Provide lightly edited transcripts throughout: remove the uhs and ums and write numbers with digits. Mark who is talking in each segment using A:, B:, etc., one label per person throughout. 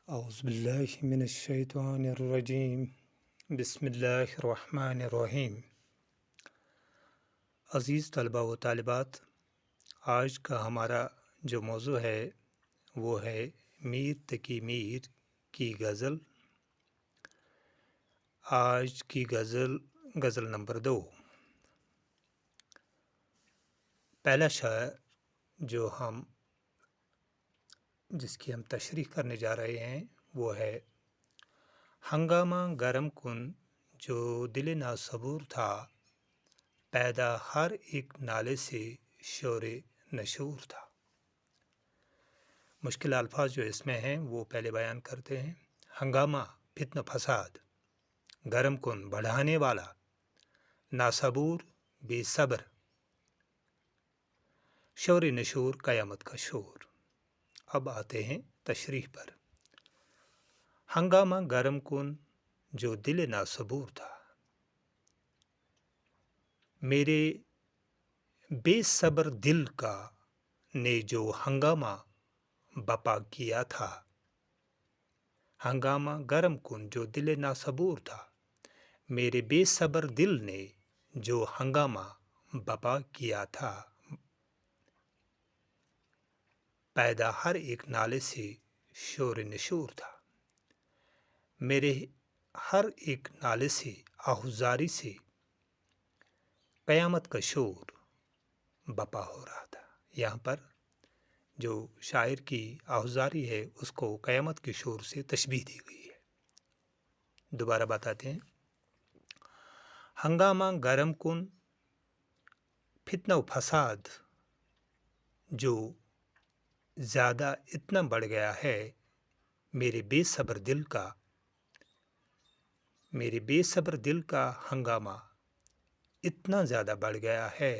A: اعوذ باللہ من الشیطان الرجیم بسم اللہ الرحمن الرحیم۔ عزیز طلبہ و طالبات، آج کا ہمارا جو موضوع ہے وہ ہے میر تقی میر کی غزل۔ آج کی غزل نمبر 2۔ پہلا شعر جس کی ہم تشریح کرنے جا رہے ہیں وہ ہے: ہنگامہ گرم کن جو دل ناصبور تھا، پیدا ہر ایک نالے سے شور نشور تھا۔ مشکل الفاظ جو اس میں ہیں وہ پہلے بیان کرتے ہیں۔ ہنگامہ فتنہ فساد، گرم کن بڑھانے والا، ناصبور بے صبر، شور نشور قیامت کا شور۔ اب آتے ہیں تشریح پر۔ ہنگامہ گرم کن جو دل ناصبور تھا، میرے بے صبر دل کا نے جو ہنگامہ بپا کیا تھا۔ ہنگامہ گرم کن جو دل ناصبور تھا، میرے بے صبر دل نے جو ہنگامہ بپا کیا تھا، پیدا ہر ایک نالے سے شور نشور تھا۔ میرے ہر ایک نالے سے آہوزاری سے قیامت کا شور بپا ہو رہا تھا۔ یہاں پر جو شاعر کی آہوزاری ہے اس کو قیامت کے شور سے تشبیہ دی گئی ہے۔ دوبارہ بتاتے ہیں۔ ہنگامہ گرم کن فتنہ و فساد جو زیادہ اتنا بڑھ گیا ہے، میرے بے صبر دل کا ہنگامہ اتنا زیادہ بڑھ گیا ہے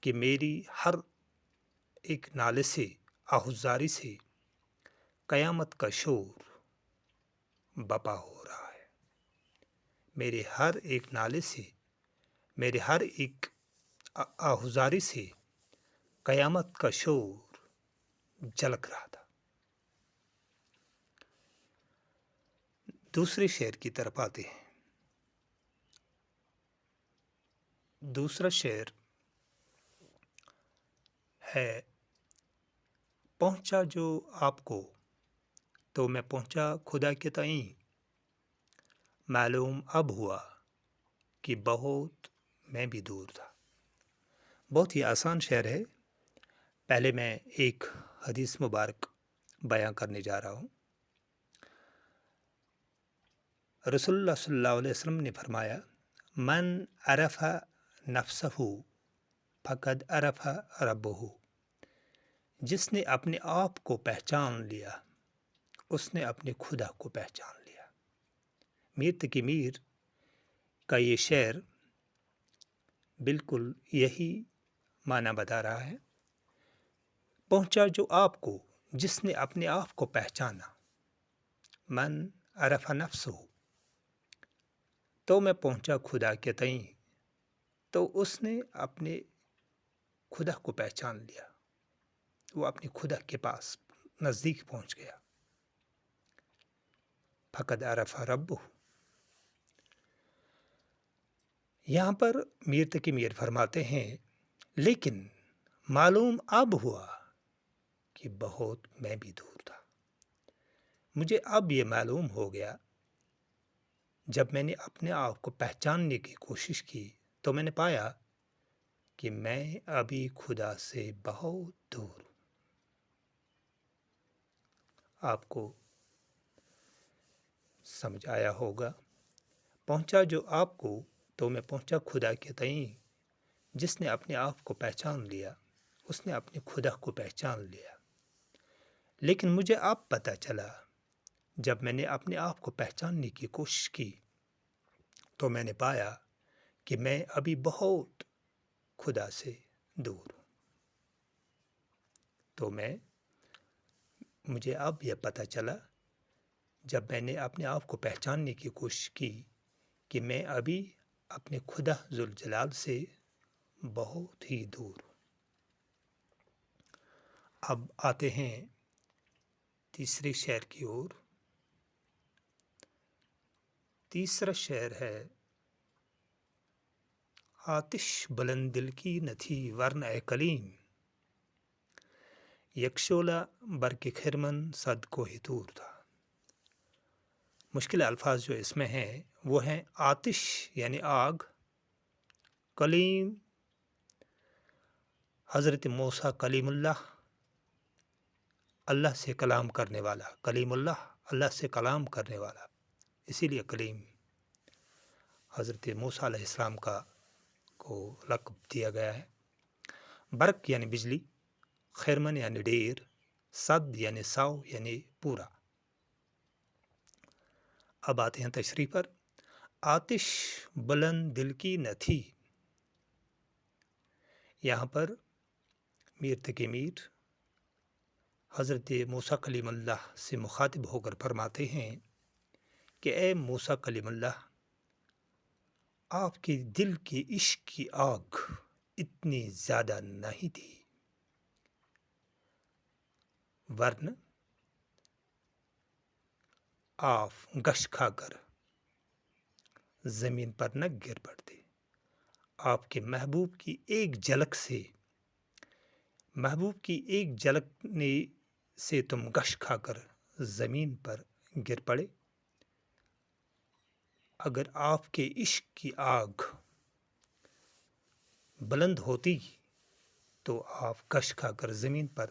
A: کہ میری ہر ایک نالے سے آہوزاری سے قیامت کا شور بپا ہو رہا ہے۔ میرے ہر ایک نالے سے، میرے ہر ایک آہوزاری سے قیامت کا شور جھلک رہا تھا۔ دوسرے شعر کی طرف آتے ہیں۔ دوسرا شعر ہے: پہنچا جو آپ کو تو میں پہنچا خدا کے تئیں، معلوم اب ہوا کہ بہت میں بھی دور تھا۔ بہت ہی آسان شعر ہے۔ پہلے میں ایک حدیث مبارک بیان کرنے جا رہا ہوں۔ رسول اللہ صلی اللہ علیہ وسلم نے فرمایا: من عرف نفسہ فقد عرف ربہ، جس نے اپنے آپ کو پہچان لیا اس نے اپنے خدا کو پہچان لیا۔ میر تقی میر کا یہ شعر بالکل یہی معنی بتا رہا ہے۔ پہنچا جو آپ کو، جس نے اپنے آپ کو پہچانا، من عرف نفسہ، تو میں پہنچا خدا کے تئیں، تو اس نے اپنے خدا کو پہچان لیا، وہ اپنے خدا کے پاس نزدیک پہنچ گیا۔ فقد عرف ربہ۔ یہاں پر میر تقی میر فرماتے ہیں لیکن معلوم اب ہوا کہ بہت میں بھی دور تھا۔ مجھے اب یہ معلوم ہو گیا، جب میں نے اپنے آپ کو پہچاننے کی کوشش کی تو میں نے پایا کہ میں ابھی خدا سے بہت دور ہوں۔ آپ کو سمجھ آیا ہوگا۔ پہنچا جو آپ کو تو میں پہنچا خدا کے تئیں، جس نے اپنے آپ کو پہچان لیا اس نے اپنے خدا کو پہچان لیا۔ لیکن مجھے اب پتہ چلا، جب میں نے اپنے آپ کو پہچاننے کی کوشش کی تو میں نے پایا کہ میں ابھی بہت خدا سے دور ہوں۔ تو مجھے اب یہ پتہ چلا، جب میں نے اپنے آپ کو پہچاننے کی کوشش کی، کہ میں ابھی اپنے خدا ذوالجلال سے بہت ہی دور ہوں۔ اب آتے ہیں تیسرے شعر کی اور۔ تیسرا شعر ہے: آتش بلند دل کی نہ تھی ورن اے کلیم، یک شعلہ برق خرمن صد کوہ طور تھا۔ مشکل الفاظ جو اس میں ہیں وہ ہیں آتش یعنی آگ، کلیم حضرت موسیٰ کلیم اللہ، اللہ سے کلام کرنے والا، کلیم اللہ اللہ سے کلام کرنے والا، اسی لیے کلیم حضرت موسیٰ علیہ السلام کو لقب دیا گیا ہے۔ برق یعنی بجلی، خرمن یعنی ڈیر، صد یعنی 100 یعنی پورا۔ اب آتے ہیں تشریح پر۔ آتش بلند دل کی نہ تھی، یہاں پر میر تقی میر حضرت موسیٰ کلیم اللہ سے مخاطب ہو کر فرماتے ہیں کہ اے موسیٰ کلیم اللہ، آپ کے دل کی عشق کی آگ اتنی زیادہ نہیں تھی، ورنہ آپ گش کھا کر زمین پر نہ گر پڑتے۔ آپ کے محبوب کی ایک جھلک سے، محبوب کی ایک جھلک سے تم گش کھا کر زمین پر گر پڑے۔ اگر آپ کے عشق کی آگ بلند ہوتی تو آپ گش کھا کر زمین پر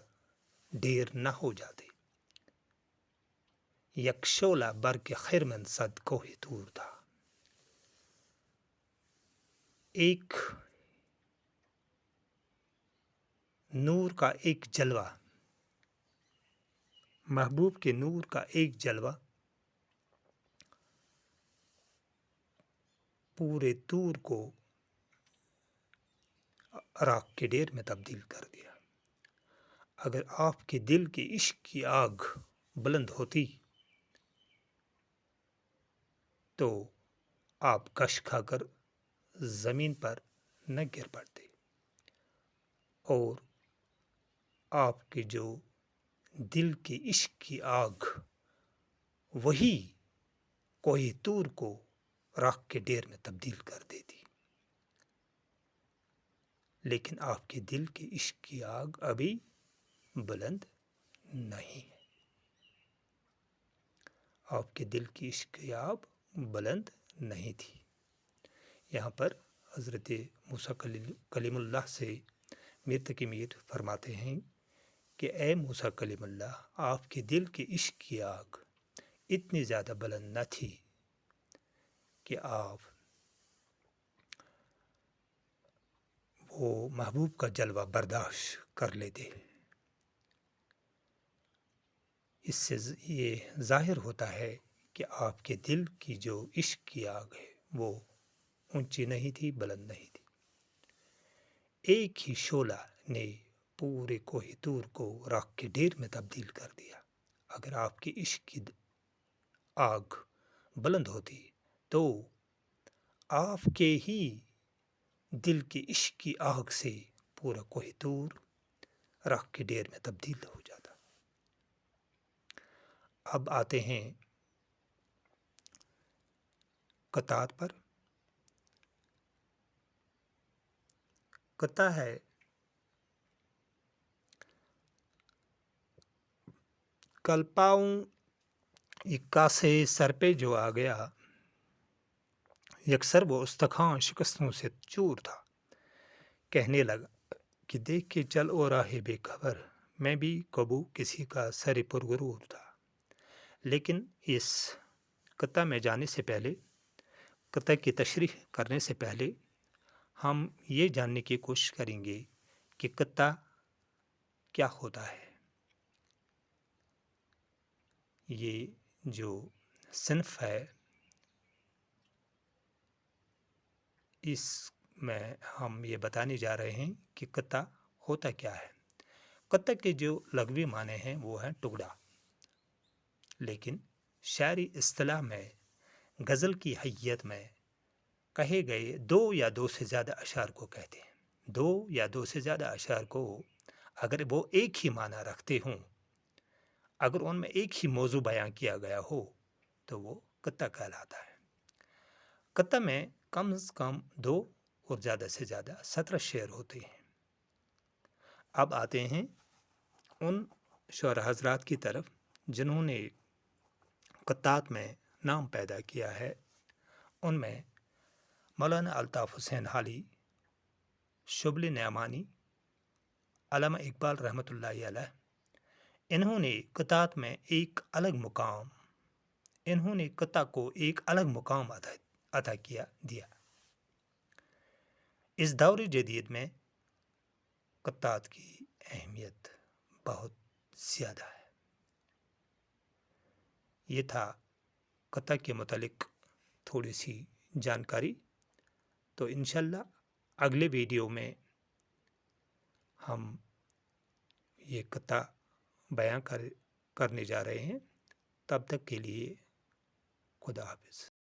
A: ڈیر نہ ہو جاتے۔ یک شعلہ برق خرمن صد کوہ طور تھا، ایک نور کا ایک جلوہ، محبوب کے نور کا ایک جلوہ پورے طور کو راکھ کے ڈیر میں تبدیل کر دیا۔ اگر آپ کے دل کے عشق کی آگ بلند ہوتی تو آپ گش کھا کر زمین پر نہ گر پڑتے، اور آپ کے جو دل کے عشق کی آگ وہی کوہ طور کو راکھ کے ڈیر میں تبدیل کر دیتی۔ لیکن آپ کے دل کے عشق کی آگ ابھی بلند نہیں ہے، آپ کے دل کی عشق کی آگ بلند نہیں تھی۔ یہاں پر حضرت موسیٰ کلیم اللہ سے میر تقی میر فرماتے ہیں کہ اے موسیٰ کلیم اللہ، آپ کے دل کے عشق کی آگ اتنی زیادہ بلند نہ تھی کہ آپ وہ محبوب کا جلوہ برداشت کر لیتے۔ اس سے یہ ظاہر ہوتا ہے کہ آپ کے دل کی جو عشق کی آگ ہے وہ اونچی نہیں تھی، بلند نہیں تھی۔ ایک ہی شعلہ نے پورے کوہ طور کو راکھ کے ڈیر میں تبدیل کر دیا۔ اگر آپ کی عشق کی آگ بلند ہوتی تو آپ کے ہی دل کی عشق کی آگ سے پورا کوہ طور راکھ کے ڈیر میں تبدیل ہو جاتا۔ اب آتے ہیں قطعات پر۔ قطع ہے: کل پاؤں اکا سے سر پہ جو آ گیا، یک سر و استخوان شکستوں سے چور تھا۔ کہنے لگا کہ دیکھ کے چل او راہ بے خبر، میں بھی کبو کسی کا سر پرغرور تھا۔ لیکن اس قطع میں جانے سے پہلے، قطع کی تشریح کرنے سے پہلے ہم یہ جاننے کی کوشش کریں گے کہ قطع کیا ہوتا ہے۔ یہ جو صنف ہے اس میں ہم یہ بتانے جا رہے ہیں کہ قطع ہوتا کیا ہے۔ قطع کے جو لغوی معنی ہیں وہ ہیں ٹکڑا، لیکن شعری اصطلاح میں غزل کی حیت میں کہے گئے 2 یا 2 سے زیادہ اشعار کو کہتے ہیں۔ 2 یا 2 سے زیادہ اشعار کو اگر وہ ایک ہی معنی رکھتے ہوں، اگر ان میں ایک ہی موضوع بیان کیا گیا ہو تو وہ قطع کہلاتا ہے۔ قطع میں کم از کم 2 اور زیادہ سے زیادہ 17 شعر ہوتے ہیں۔ اب آتے ہیں ان شعراء حضرات کی طرف جنہوں نے قطعات میں نام پیدا کیا ہے۔ ان میں مولانا الطاف حسین حالی، شبلی نعمانی، علامہ اقبال رحمۃ اللہ علیہ، انہوں نے قطعات میں ایک الگ مقام انہوں نے قطع کو ایک الگ مقام عطا دیا۔ اس دور جدید میں قطعات کی اہمیت بہت زیادہ ہے۔ یہ تھا قطع کے متعلق تھوڑی سی جانکاری۔ تو انشاءاللہ اگلے ویڈیو میں ہم یہ قطع بیان کرنے جا رہے ہیں۔ تب تک کے لیے خدا حافظ۔